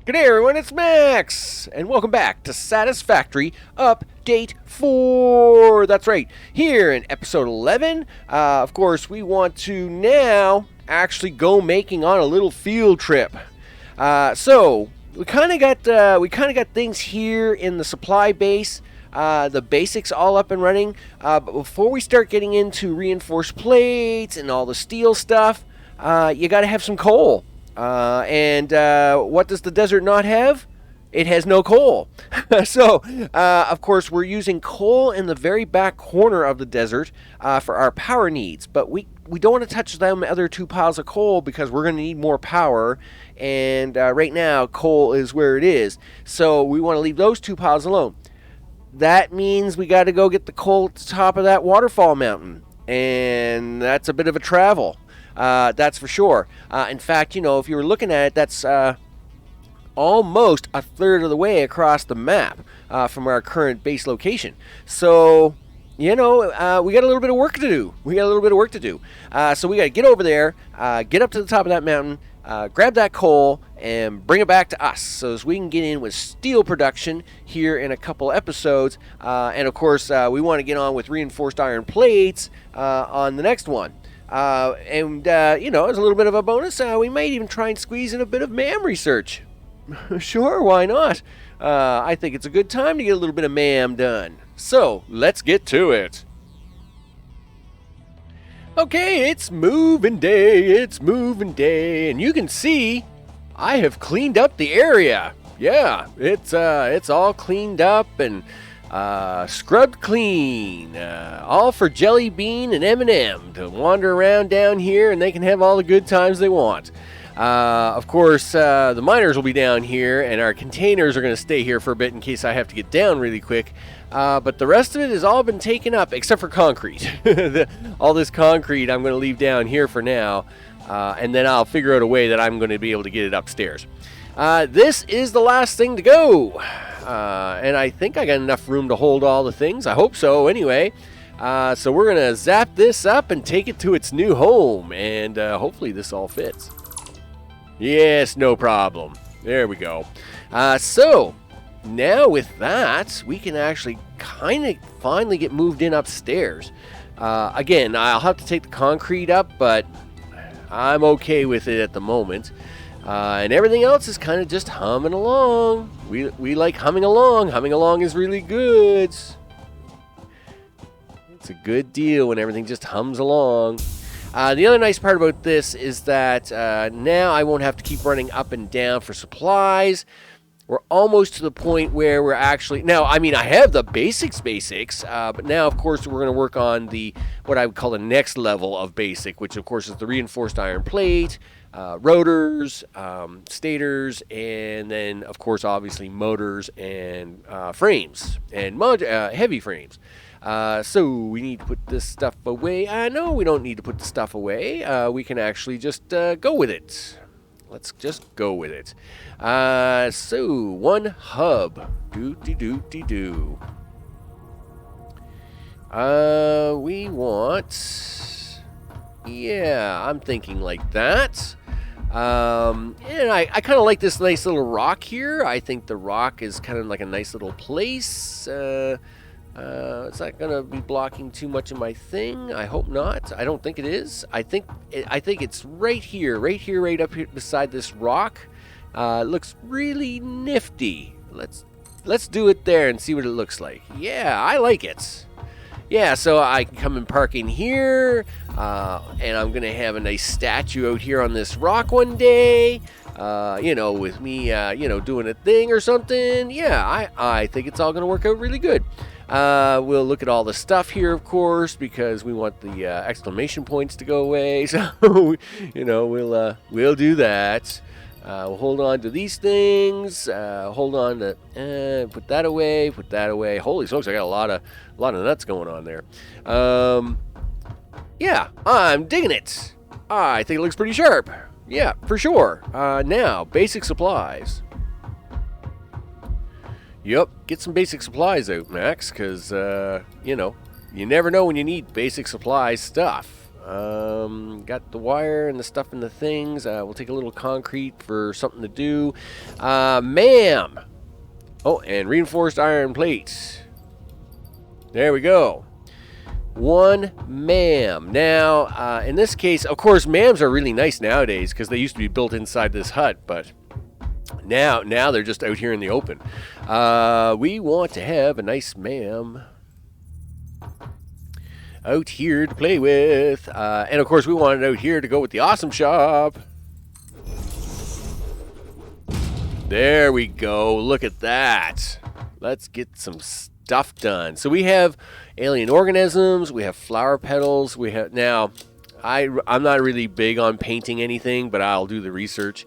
Good day, everyone, it's Max, and welcome back to Satisfactory Update 4. That's right, here in episode 11, of course, we want to now actually go making on a little field trip. So, we kind of got things here in the supply base, the basics all up and running, but before we start getting into reinforced plates and all the steel stuff, you got to have some coal. And what does the desert not have? It has no coal. So, of course, we're using coal in the very back corner of the desert for our power needs. But we don't want to touch them other two piles of coal because we're going to need more power. And right now, coal is where it is. So we want to leave those two piles alone. That means we got to go get the coal at the top of that waterfall mountain. And that's a bit of a travel. That's for sure. In fact, you know, if you were looking at it, that's almost a third of the way across the map from our current base location. So, you know, we got a little bit of work to do. So we got to get over there, get up to the top of that mountain, grab that coal, and bring it back to us so as we can get in with steel production here in a couple episodes. And, of course, we want to get on with reinforced iron plates on the next one. You know, as a little bit of a bonus, we might even try and squeeze in a bit of MAM research. Sure, why not? I think it's a good time to get a little bit of MAM done. So, let's get to it. Okay, it's moving day, and you can see I have cleaned up the area. Yeah, it's all cleaned up and scrubbed clean, all for Jelly Bean and M&M to wander around down here, and they can have all the good times they want. Of course, the miners will be down here, and our containers are going to stay here for a bit in case I have to get down really quick. But the rest of it has all been taken up, except for concrete. All this concrete I'm going to leave down here for now, and then I'll figure out a way that I'm going to be able to get it upstairs. This is the last thing to go. And I think I got enough room to hold all the things. I hope so, anyway. So we're going to zap this up and take it to its new home. And hopefully this all fits. Yes, no problem. There we go. So now with that, we can actually kind of finally get moved in upstairs. Again, I'll have to take the concrete up, but I'm okay with it at the moment. And everything else is kind of just humming along. We like humming along. Humming along is really good. It's a good deal when everything just hums along. The other nice part about this is that now I won't have to keep running up and down for supplies. We're almost to the point where we're actually... Now, I mean, I have the basics, but now, of course, we're going to work on what I would call the next level of basic, which, of course, is the reinforced iron plate, rotors, stators, and then, of course, obviously motors and frames, and heavy frames. So we need to put this stuff away. No, we don't need to put the stuff away. We can actually just go with it. Let's just go with it. So one hub. Do. We want... Yeah, I'm thinking like that. And I kind of like this nice little rock here. I think the rock is kind of like a nice little place. It's not going to be blocking too much of my thing. I hope not. I don't think it is. I think it's right here, right up here beside this rock. It looks really nifty. Let's do it there and see what it looks like. Yeah, I like it. Yeah, so I can come and park in here, and I'm going to have a nice statue out here on this rock one day, you know, with me, you know, doing a thing or something. Yeah, I think it's all going to work out really good. We'll look at all the stuff here, of course, because we want the exclamation points to go away. So, you know, we'll do that. We'll hold on to these things. Hold on to put that away. Holy smokes, I got a lot of nuts going on there. Yeah, I'm digging it. I think it looks pretty sharp. Yeah, for sure. Now, basic supplies. Yep, get some basic supplies out, Max, because, you know, you never know when you need basic supplies stuff. Got the wire and the stuff and the things. We'll take a little concrete for something to do. Ma'am. Oh, and reinforced iron plates. There we go. 1 ma'am. Now, in this case, of course, ma'ams are really nice nowadays because they used to be built inside this hut, but now they're just out here in the open. We want to have a nice ma'am out here to play with. And, of course, we want it out here to go with the awesome shop. There we go. Look at that. Let's get some stuff done. So we have alien organisms, we have flower petals, we have now I'm not really big on painting anything, but I'll do the research.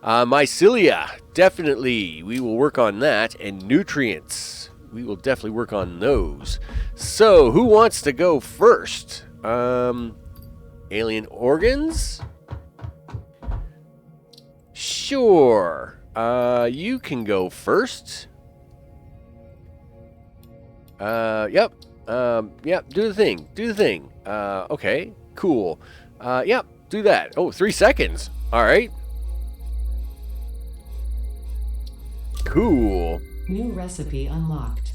Mycelia, definitely we will work on that, and nutrients, we will definitely work on those. So who wants to go first? Alien organs? Sure. You can go first. Yep. Yep, do the thing. Okay, cool. Yep, do that. Oh, 3 seconds. All right. Cool. New recipe unlocked.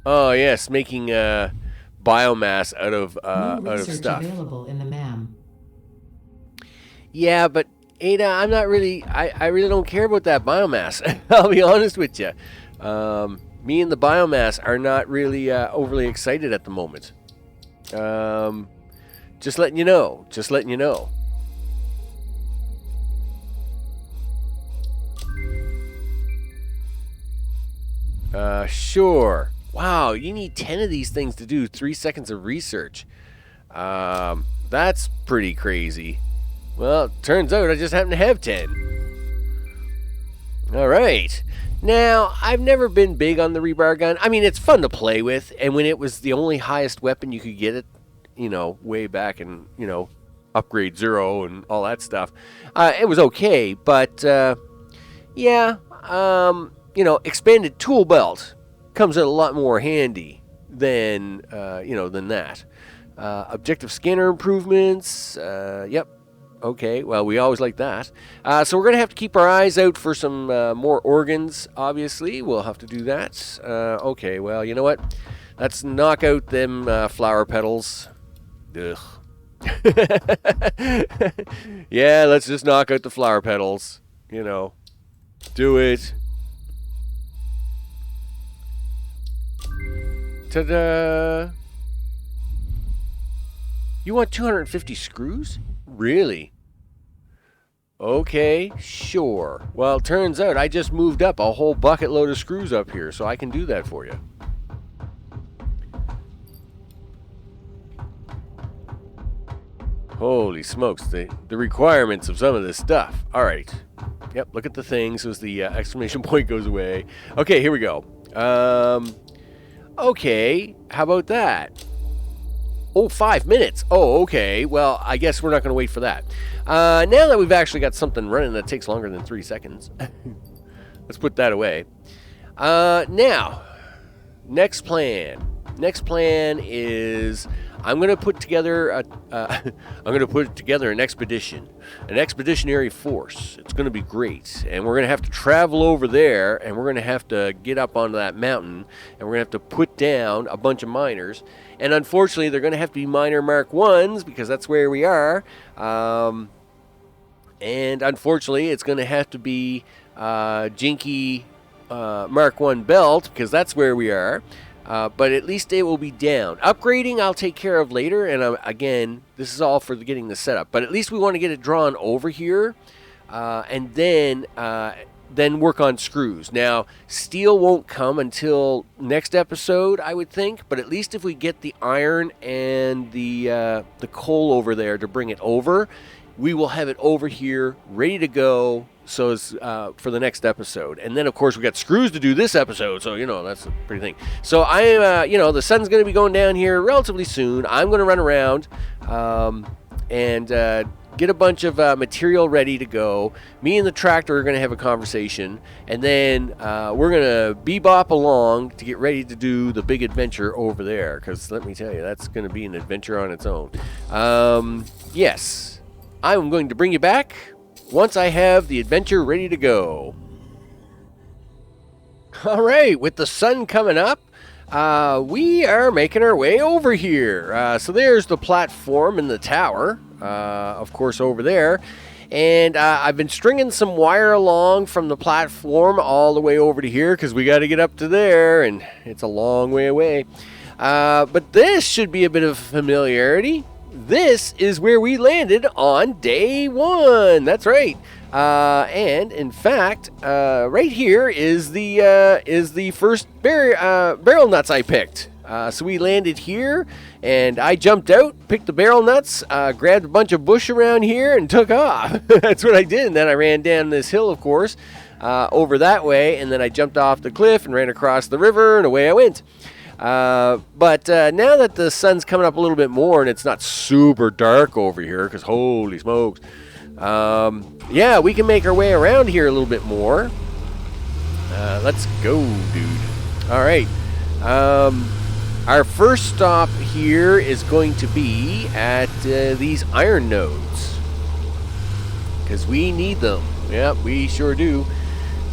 Oh, yes, making biomass out of stuff. Available in the MAM. Yeah, but Ada, I'm not really, I really don't care about that biomass. I'll be honest with you. Me and the biomass are not really overly excited at the moment. Just letting you know. Sure. Wow, you need 10 of these things to do 3 seconds of research. That's pretty crazy. Well, turns out I just happen to have 10. All right. Now, I've never been big on the rebar gun. I mean, it's fun to play with, and when it was the only highest weapon you could get it, way back in, upgrade 0 and all that stuff, it was okay, but, expanded tool belt comes in a lot more handy than that. Objective scanner improvements, yep. Okay, well, we always like that. So we're going to have to keep our eyes out for some more organs, obviously. We'll have to do that. Okay, well, you know what? Let's knock out them flower petals. Ugh. Yeah, let's just knock out the flower petals. Do it. Ta-da! You want 250 screws? Really? Okay, sure. Well, it turns out I just moved up a whole bucket load of screws up here, so I can do that for you. Holy smokes, the requirements of some of this stuff. All right. Yep, look at the things as the exclamation point goes away. Okay, here we go. Okay, how about that? Oh, 5 minutes. Oh, okay. Well, I guess we're not going to wait for that. Now that we've actually got something running that takes longer than 3 seconds, let's put that away. Now, next plan. Next plan is I'm going to put together an expedition, an expeditionary force. It's going to be great, and we're going to have to travel over there, and we're going to have to get up onto that mountain, and we're going to have to put down a bunch of miners. And unfortunately, they're going to have to be miner Mark 1s because that's where we are. And unfortunately, it's going to have to be Jinky Mark 1 belt because that's where we are. But at least it will be down. Upgrading I'll take care of later, and again, this is all for getting the setup. But at least we want to get it drawn over here, and then work on screws. Now, steel won't come until next episode, I would think. But at least if we get the iron and the coal over there to bring it over, we will have it over here ready to go. So it's for the next episode. And then, of course, we got screws to do this episode. So, that's a pretty thing. So I am, the sun's going to be going down here relatively soon. I'm going to run around and get a bunch of material ready to go. Me and the tractor are going to have a conversation, and then we're going to bebop along to get ready to do the big adventure over there, because let me tell you, that's going to be an adventure on its own. Yes, I'm going to bring you back once I have the adventure ready to go. All right, with the sun coming up, we are making our way over here. So there's the platform and the tower, of course, over there. And I've been stringing some wire along from the platform all the way over to here because we got to get up to there, and it's a long way away. But this should be a bit of familiarity. This is where we landed on day 1. That's right. And in fact, right here is the first barrel nuts I picked. So we landed here, and I jumped out, picked the barrel nuts, grabbed a bunch of bush around here, and took off. That's what I did. And then I ran down this hill, of course, over that way, and then I jumped off the cliff and ran across the river, and away I went. But now that the sun's coming up a little bit more, and it's not super dark over here, because holy smokes, yeah, we can make our way around here a little bit more. Let's go, dude. All right. Our first stop here is going to be at these iron nodes, because we need them. Yep, we sure do.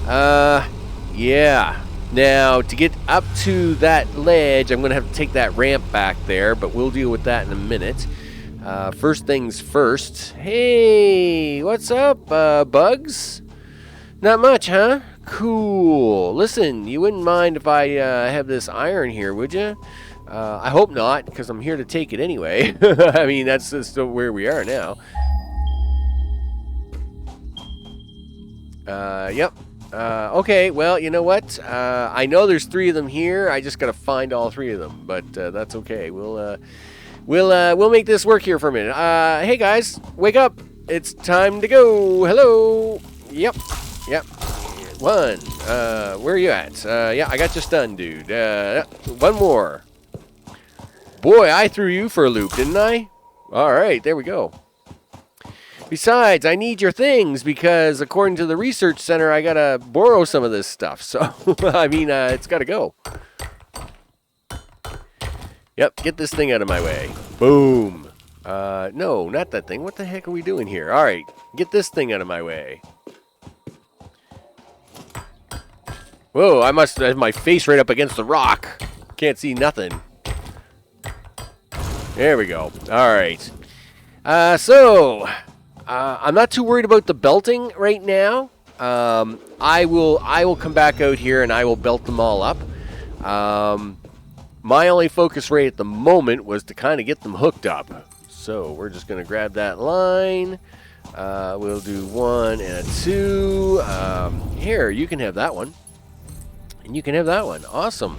Yeah. Now, to get up to that ledge, I'm going to have to take that ramp back there, but we'll deal with that in a minute. First things first. Hey, what's up, Bugs? Not much, huh? Cool. Listen, you wouldn't mind if I have this iron here, would you? I hope not, because I'm here to take it anyway. I mean, that's just where we are now. Yep. Okay, well, you know what? I know there's 3 of them here. I just got to find all 3 of them, but that's okay. We'll make this work here for a minute. Hey guys, wake up! It's time to go. Hello. Yep. 1. Where are you at? Yeah, I got you stunned, dude. 1 more. Boy, I threw you for a loop, didn't I? All right, there we go. Besides, I need your things because according to the research center, I gotta borrow some of this stuff. So, I mean, it's gotta go. Yep, get this thing out of my way. Boom. No, not that thing. What the heck are we doing here? All right, get this thing out of my way. Whoa, I must have my face right up against the rock. Can't see nothing. There we go. All right. I'm not too worried about the belting right now. I will come back out here and I will belt them all up. My only focus rate at the moment was to kind of get them hooked up. So we're just going to grab that line. We'll do 1 and a 2. Here, you can have that one. And you can have that one. Awesome.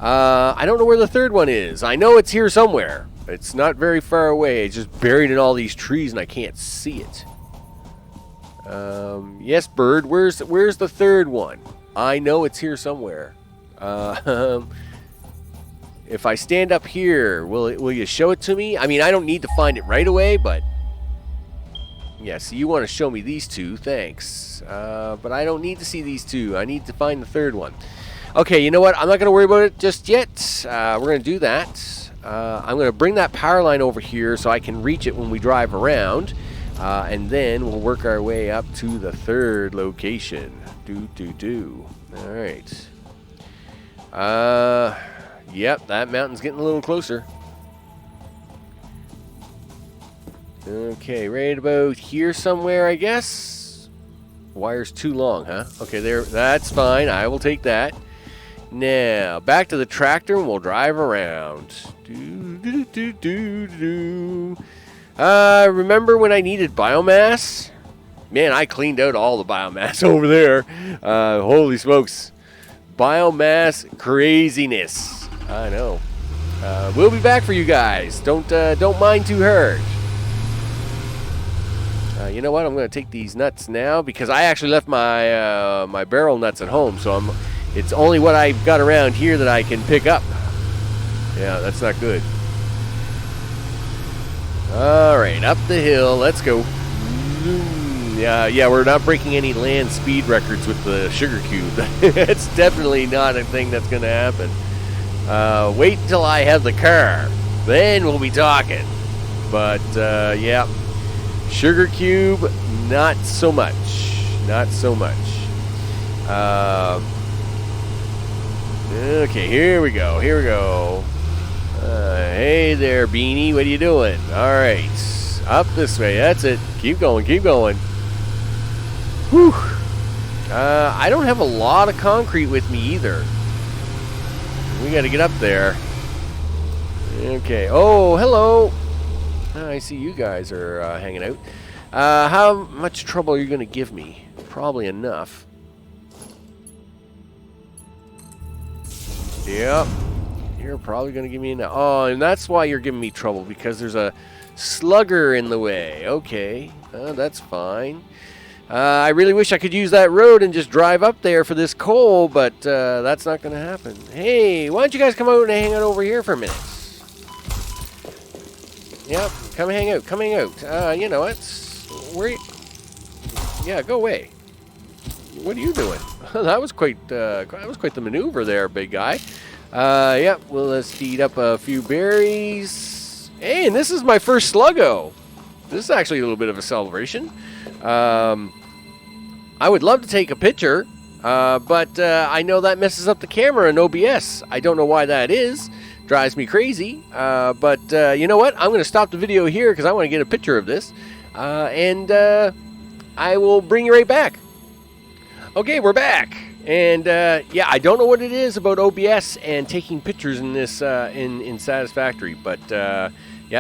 I don't know where the 3rd one is. I know it's here somewhere. It's not very far away. It's just buried in all these trees, and I can't see it. Yes, bird. Where's the 3rd one? I know it's here somewhere. If I stand up here, will you show it to me? I mean, I don't need to find it right away, but yeah. So you want to show me these 2? Thanks. But I don't need to see these 2. I need to find the 3rd one. Okay. You know what? I'm not going to worry about it just yet. We're going to do that. I'm going to bring that power line over here so I can reach it when we drive around. And then we'll work our way up to the 3rd location. All right. Yep, that mountain's getting a little closer. Okay, right about here somewhere, I guess. Wire's too long, huh? Okay, there. That's fine. I will take that. Now, back to the tractor and we'll drive around. Remember when I needed biomass? Man, I cleaned out all the biomass over there. Holy smokes. Biomass craziness. I know. We'll be back for you guys. Don't mind too hard. You know what? I'm going to take these nuts now because I actually left my my barrel nuts at home, so it's only what I've got around here that I can pick up. Yeah, that's not good. Alright, up the hill. Let's go. Yeah, we're not breaking any land speed records with the sugar cube. It's definitely not a thing that's going to happen. Wait until I have the car. Then we'll be talking. But, yeah. Sugar cube, not so much. Not so much. Okay, here we go. Here we go. Hey there, Beanie. What are you doing? Alright. Up this way. That's it. Keep going. Keep going. Whew. I don't have a lot of concrete with me either. We got to get up there. Okay. Oh, hello. I see you guys are hanging out. How much trouble are you going to give me? Probably enough. Yep. You're probably going to give me enough. Oh, and that's why you're giving me trouble, because there's a slugger in the way. Okay. That's fine. I really wish I could use that road and just drive up there for this coal, but that's not going to happen. Hey, why don't you guys come out and hang out over here for a minute? Yep, come hang out. Come hang out. You know what? Yeah, go away. What are you doing? That was quite the maneuver there, big guy. Yep, well, let's eat up a few berries. Hey, and this is my first sluggo. This is actually a little bit of a celebration. I would love to take a picture, but I know that messes up the camera in OBS. I don't know why that is. Drives me crazy. But you know what? I'm going to stop the video here because I want to get a picture of this. And I will bring you right back. Okay, we're back. And yeah, I don't know what it is about OBS and taking pictures in this in Satisfactory, but yeah,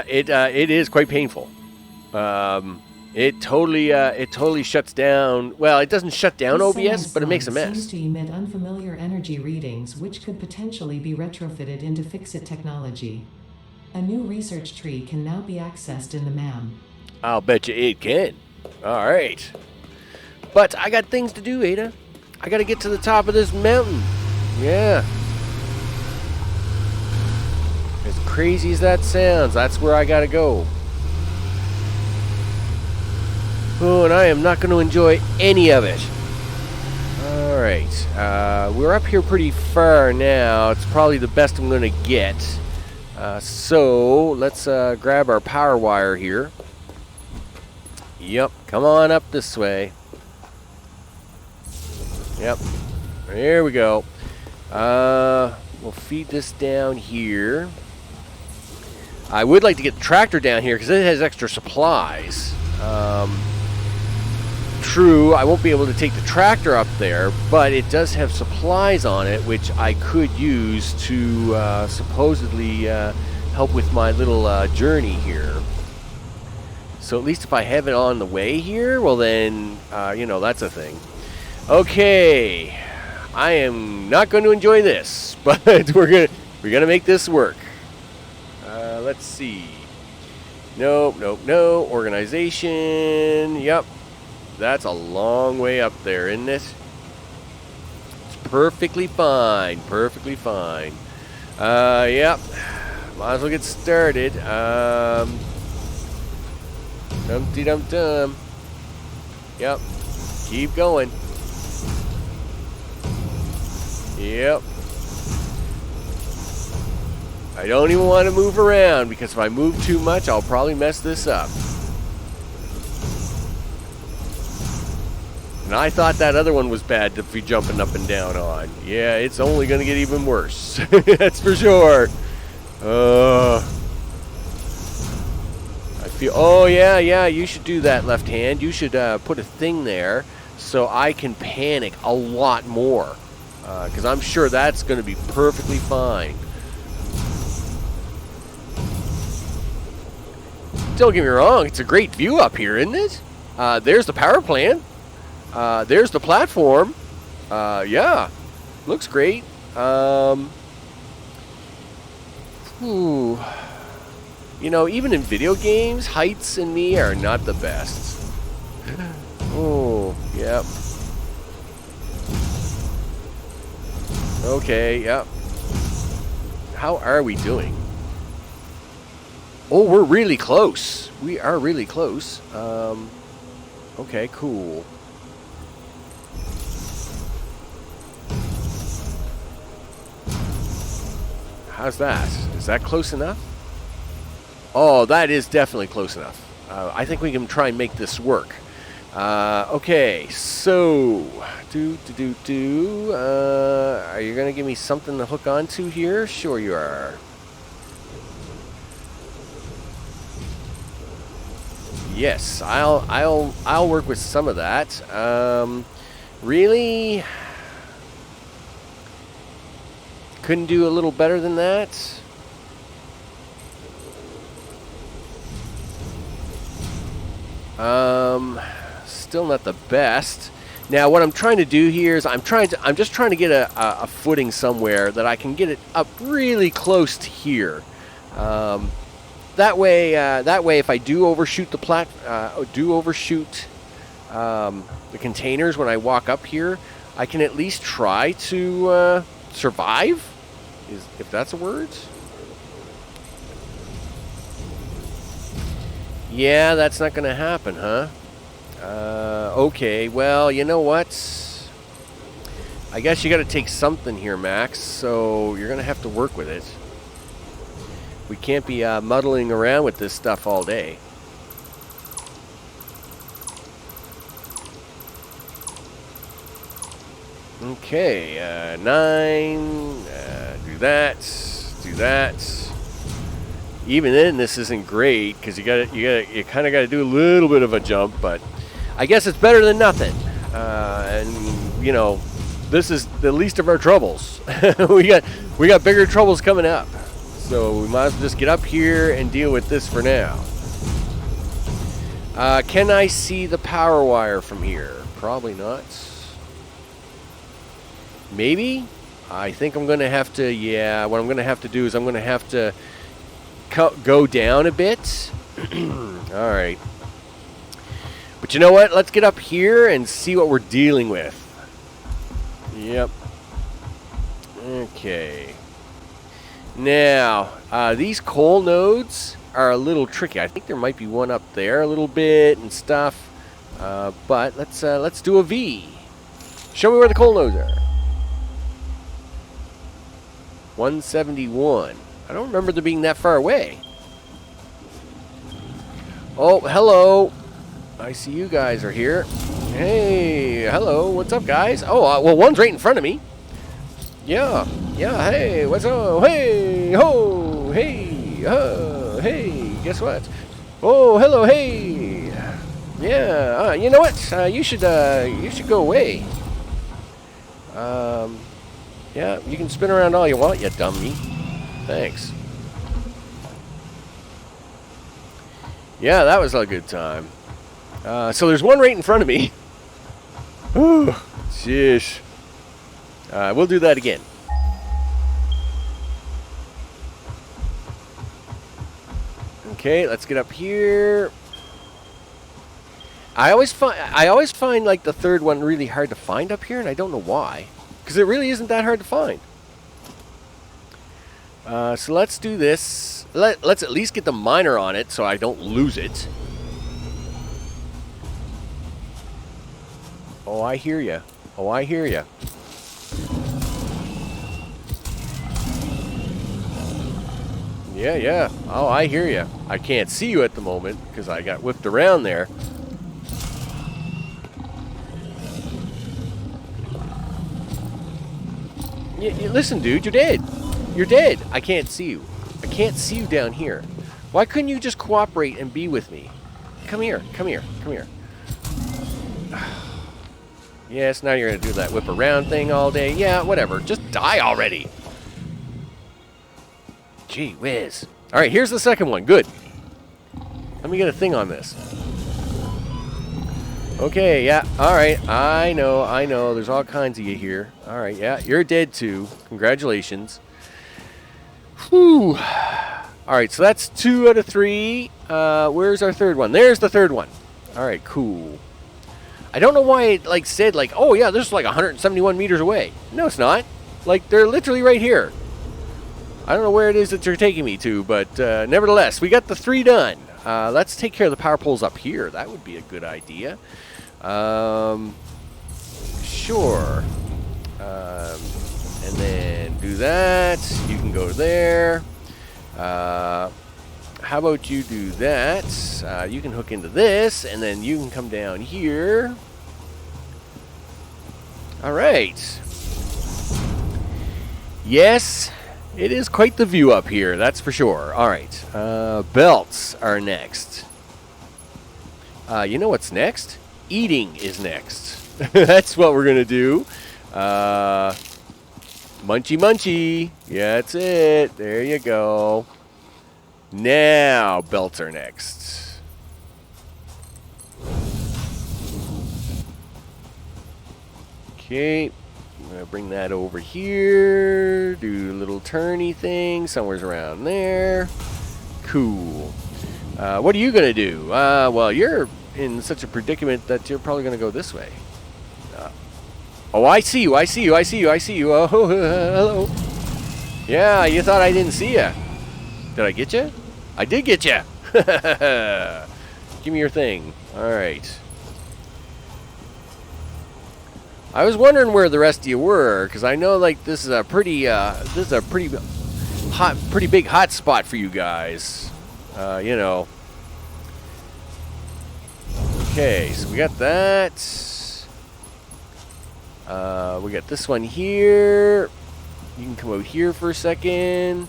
it is quite painful. It totally shuts down. Well, it doesn't shut down OBS, but it makes a mess. Seems to emit unfamiliar energy readings, which could potentially be retrofitted into FICSIT technology. A new research tree can now be accessed in the MAM. I'll bet you it can. All right, but I got things to do, Ada. I got to get to the top of this mountain. Yeah. As crazy as that sounds, that's where I got to go. Oh, and I am not going to enjoy any of it. Alright. We're up here pretty far now. It's probably the best I'm going to get. So, let's grab our power wire here. Yep. Come on up this way. Yep. There we go. We'll feed this down here. I would like to get the tractor down here because it has extra supplies. True, I won't be able to take the tractor up there, but it does have supplies on it, which I could use to supposedly help with my little journey here. So at least if I have it on the way here, well then, you know, that's a thing. Okay, I am not going to enjoy this, but we're gonna make this work. Let's see. Nope. Organization. Yep. That's a long way up there, isn't it? It's perfectly fine. Perfectly fine. Yep. Might as well get started. Dum-de-dum-dum. Yep. Keep going. Yep. I don't even want to move around because if I move too much, I'll probably mess this up. And I thought that other one was bad to be jumping up and down on. Yeah, it's only going to get even worse. That's for sure. I feel... Oh, yeah, you should do that, left hand. You should put a thing there so I can panic a lot more. Because I'm sure that's going to be perfectly fine. Don't get me wrong, it's a great view up here, isn't it? There's the power plant. There's the platform. Yeah, looks great. You know, even in video games, heights in me are not the best. Oh, yep. Okay, yep. How are we doing? Oh, we're really close. We are really close. Okay, cool. How's that? Is that close enough? Oh, that is definitely close enough. I think we can try and make this work. Okay, so are you gonna give me something to hook onto here? Sure you are. Yes, I'll work with some of that. Really? Couldn't do a little better than that? Still not the best. Now, what I'm trying to do here is I'm just trying to get a footing somewhere that I can get it up really close to here. That way, if I do overshoot the containers when I walk up here, I can at least try to survive, if that's a word. Yeah, that's not going to happen, huh? Okay, well, you know what? I guess you got to take something here, Max, so you're going to have to work with it. We can't be muddling around with this stuff all day. Okay, 9, do that. Even then, this isn't great because you kind of got to do a little bit of a jump, but I guess it's better than nothing. And you know, this is the least of our troubles. we got bigger troubles coming up, so we might as well just get up here and deal with this for now. Can I see the power wire from here? Probably not. Maybe. I think I'm going to have to. Yeah, what I'm going to have to do is I'm going to have to go down a bit. All right. But you know what? Let's get up here and see what we're dealing with. Yep. Okay. Now, these coal nodes are a little tricky. I think there might be one up there a little bit and stuff. But let's do a V. Show me where the coal nodes are. 171. I don't remember them being that far away. Oh, hello. I see you guys are here. Hey, hello. What's up, guys? Oh, well, one's right in front of me. Yeah. Hey, what's up? Hey, ho, hey, hey. Guess what? Oh, hello, hey. Yeah. You know what? You should go away. Yeah. You can spin around all you want, you dummy. Thanks. Yeah, that was a good time. So there's one right in front of me. Ooh, sheesh. We'll do that again. Okay, let's get up here. I always find like the third one really hard to find up here, and I don't know why. Because it really isn't that hard to find. So let's do this. Let's at least get the miner on it so I don't lose it. Oh, I hear ya. Oh, I hear ya. Yeah. Oh, I hear ya. I can't see you at the moment because I got whipped around there. Listen, dude, you're dead. You're dead. I can't see you. I can't see you down here. Why couldn't you just cooperate and be with me? Come here. Yes, now you're going to do that whip around thing all day. Yeah, whatever. Just die already. Gee whiz. All right, here's the second one. Good. Let me get a thing on this. Okay, yeah. All right. I know. There's all kinds of you here. All right, yeah. You're dead too. Congratulations. Whew. All right, so that's 2 out of 3. Where's our third one? There's the third one. All right, cool. I don't know why it said oh yeah, this is like 171 meters away. No, it's not. Like they're literally right here. I don't know where it is that you're taking me to, but nevertheless, we got the 3 done. Let's take care of the power poles up here. That would be a good idea. Sure. And then do that. You can go there. How about you do that? You can hook into this, and then you can come down here. All right. Yes, it is quite the view up here, that's for sure. All right. Belts are next. You know what's next? Eating is next. That's what we're going to do. Munchy munchy. Yeah, that's it. There you go. Now, belts are next. Okay. I'm going to bring that over here. Do a little turny thing. Somewhere's around there. Cool. What are you going to do? Well, you're in such a predicament that you're probably going to go this way. Oh, I see you. I see you. I see you. I see you. Oh, hello. Yeah, you thought I didn't see you. Did I get you? I did get you. Give me your thing. All right. I was wondering where the rest of you were, because I know like this is a pretty big hot spot for you guys. You know. Okay, so we got that. We got this one here. You can come out here for a second.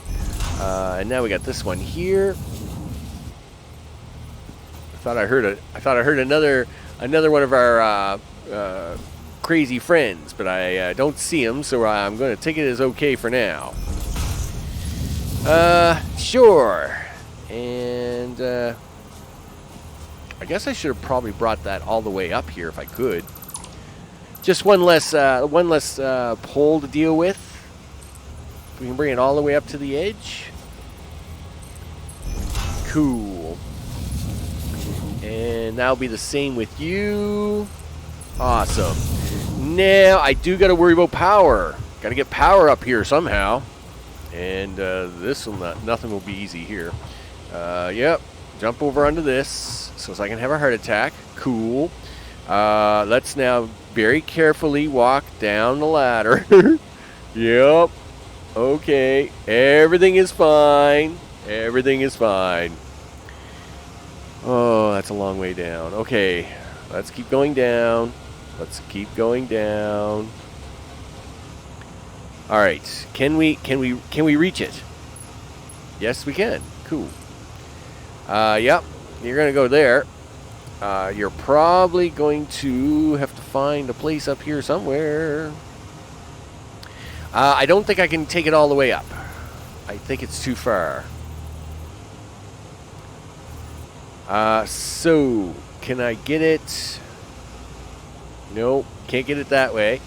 And now we got this one here. I thought I heard another one of our crazy friends, but I don't see him, so I'm going to take it as okay for now. Sure. And I guess I should have probably brought that all the way up here if I could. Just one less pole to deal with. We can bring it all the way up to the edge. Cool. And that'll be the same with you. Awesome. Now, I do got to worry about power. Got to get power up here somehow. And nothing will be easy here. Yep. Jump over onto this so I can have a heart attack. Cool. Let's now very carefully walk down the ladder. Yep. Okay. Everything is fine. Everything is fine. Oh, that's a long way down. Okay. Let's keep going down. Let's keep going down. All right. Can we reach it? Yes, we can. Cool. Yep. You're going to go there. You're probably going to have to find a place up here somewhere. I don't think I can take it all the way up. I think it's too far. So, can I get it? Nope, can't get it that way.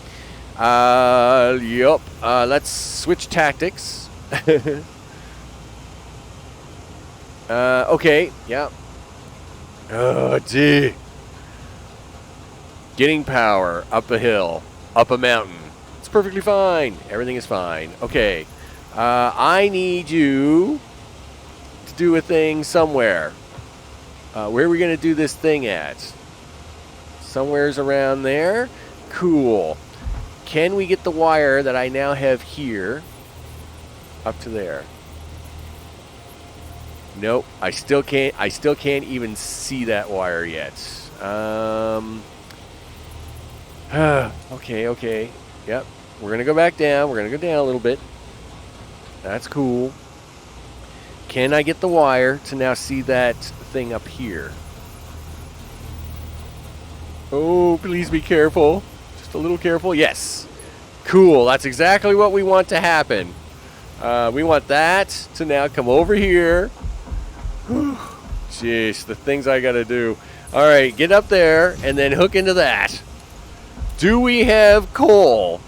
Yep. Let's switch tactics. Okay, yep. Oh, gee. Getting power up a hill, up a mountain. It's perfectly fine. Everything is fine. Okay. I need you to do a thing somewhere. Where are we going to do this thing at? Somewhere's around there. Cool. Can we get the wire that I now have here up to there? Nope. I still can't even see that wire yet. Okay. Yep. We're going to go back down. We're going to go down a little bit. That's cool. Can I get the wire to now see that thing up here? Oh, please be careful. Just a little careful. Yes. Cool. That's exactly what we want to happen. We want that to now come over here. Jeez, the things I got to do. All right, get up there and then hook into that. Do we have coal?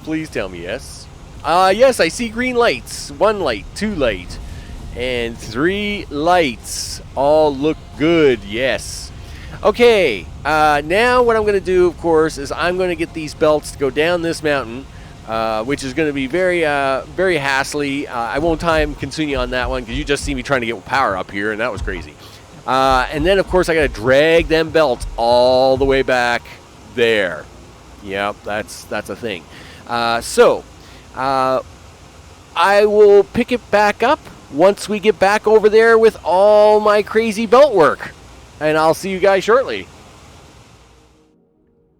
Please tell me yes. Yes, I see green lights. 1 light, 2 light, and 3 lights. All look good, yes. Okay, now what I'm going to do, of course, is I'm going to get these belts to go down this mountain. which is going to be very hassly. I won't time consume you on that one because you just see me trying to get power up here, and that was crazy. And then, of course, I got to drag them belts all the way back there. Yep, that's a thing. So I will pick it back up once we get back over there with all my crazy belt work. And I'll see you guys shortly.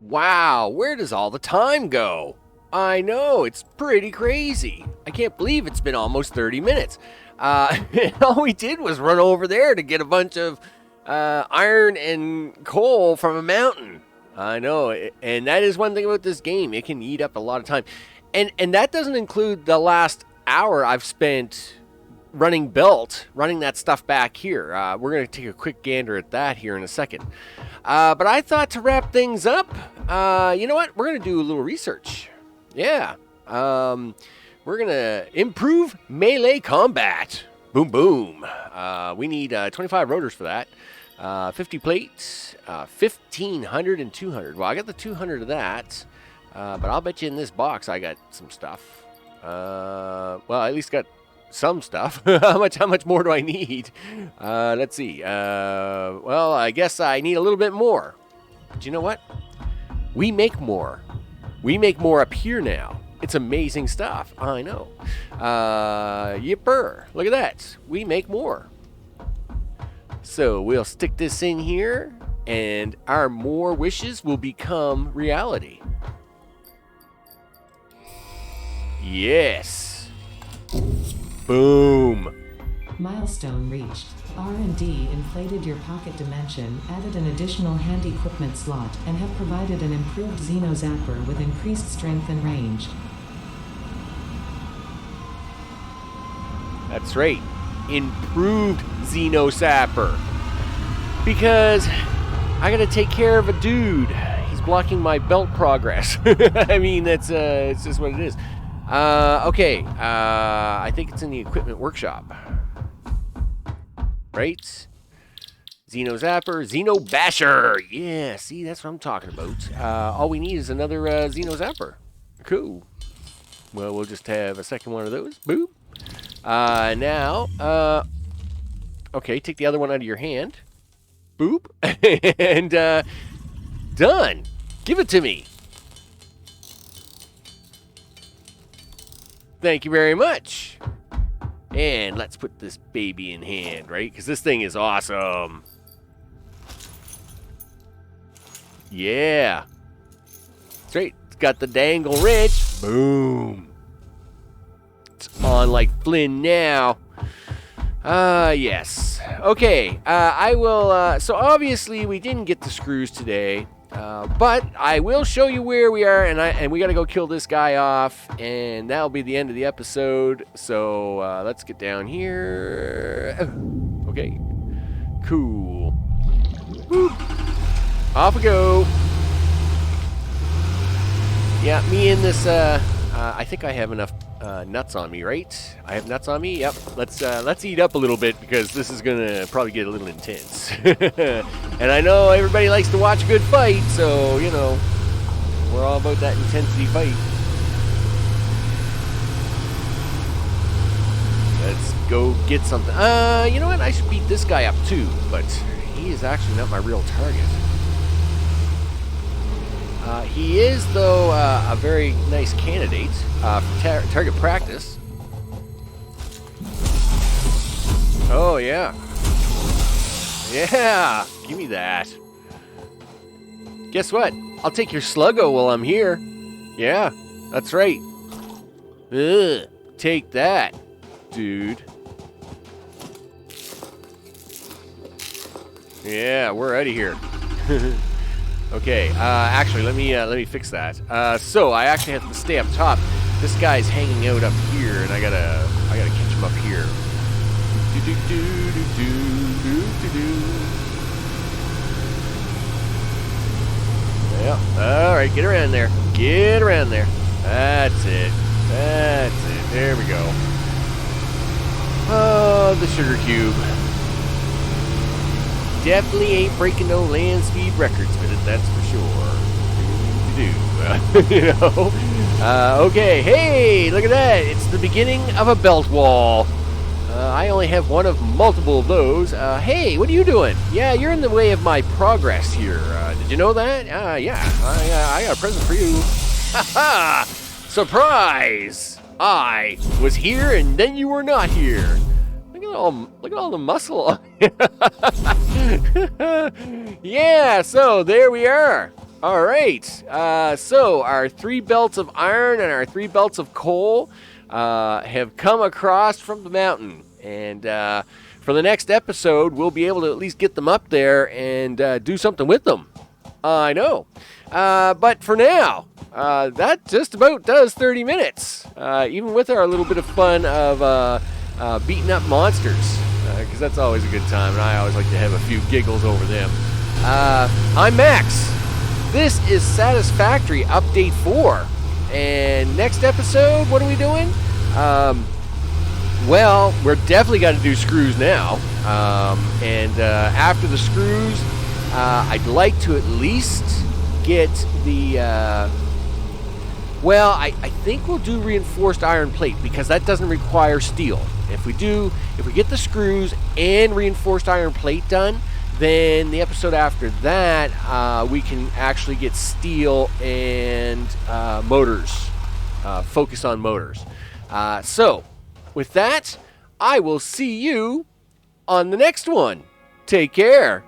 Wow, where does all the time go? I know, it's pretty crazy. I can't believe it's been almost 30 minutes. All we did was run over there to get a bunch of iron and coal from a mountain. I know, and that is one thing about this game. It can eat up a lot of time. And that doesn't include the last hour I've spent running that stuff back here. We're going to take a quick gander at that here in a second. But I thought to wrap things up, you know what? We're going to do a little research. Yeah. We're going to improve melee combat. Boom, boom. We need 25 rotors for that. 50 plates, 1,500 and 200. Well, I got the 200 of that, but I'll bet you in this box I got some stuff. Well, I at least got some stuff. How much more do I need? Let's see. Well, I guess I need a little bit more. But you know what? We make more. We make more up here now. It's amazing stuff. I know. Yipper. Look at that. We make more. So we'll stick this in here, and our more wishes will become reality. Yes. Boom. Milestone reached. R&D inflated your pocket dimension, added an additional hand equipment slot, and have provided an improved Xeno Zapper with increased strength and range. That's right. Improved Xeno Zapper. Because I gotta take care of a dude. He's blocking my belt progress. I mean, it's just what it is. Okay. I think it's in the equipment workshop. Right? Xeno Zapper, Xeno Basher. Yeah, see, that's what I'm talking about. All we need is another Xeno Zapper. Cool. Well, we'll just have a second one of those. Boop. Now, okay, take the other one out of your hand. Boop. And, done. Give it to me. Thank you very much. And let's put this baby in hand, right? Because this thing is awesome. Yeah. That's right. It's got the dangle wrench. Boom. It's on like Flynn now. Yes. Okay. I will, so obviously we didn't get the screws today. But I will show you where we are, and we got to go kill this guy off, and that'll be the end of the episode. So let's get down here. Okay, cool. Woo. Off we go. Yeah, me and this. I think I have enough nuts on me, right? I have nuts on me. Yep. Let's eat up a little bit because this is gonna probably get a little intense. And I know everybody likes to watch a good fight, so you know we're all about that intensity fight. Let's go get something. You know what? I should beat this guy up too, but he is actually not my real target. He is, though, a very nice candidate for target practice. Oh, yeah. Yeah, give me that. Guess what? I'll take your Sluggo while I'm here. Yeah, that's right. Ugh, take that, dude. Yeah, we're out of here. Okay, actually, let me fix that. So I actually have to stay up top. This guy's hanging out up here, and I gotta catch him up here. Yeah. All right, get around there. Get around there. That's it. That's it. There we go. Oh, the sugar cube. Definitely ain't breaking no land speed records with it, that's for sure. You know? Okay, hey, look at that. It's the beginning of a belt wall. I only have one of multiple of those. Hey, what are you doing? Yeah, you're in the way of my progress here. Did you know that? Yeah, I got a present for you. Ha ha! Surprise! I was here and then you were not here. Look at all the muscle. Yeah, so there we are. All right. So our 3 belts of iron and our 3 belts of coal have come across from the mountain. And for the next episode, we'll be able to at least get them up there and do something with them. I know. But for now, that just about does 30 minutes. Even with our little bit of fun of beating up monsters. Because that's always a good time, and I always like to have a few giggles over them. I'm Max. This is Satisfactory Update 4. And next episode, what are we doing? Well, we're definitely got to do screws now. And after the screws, I'd like to at least get the... Well, I think we'll do reinforced iron plate because that doesn't require steel. If we get the screws and reinforced iron plate done, then the episode after that, we can actually get steel and motors. Focus on motors. So, with that, I will see you on the next one. Take care.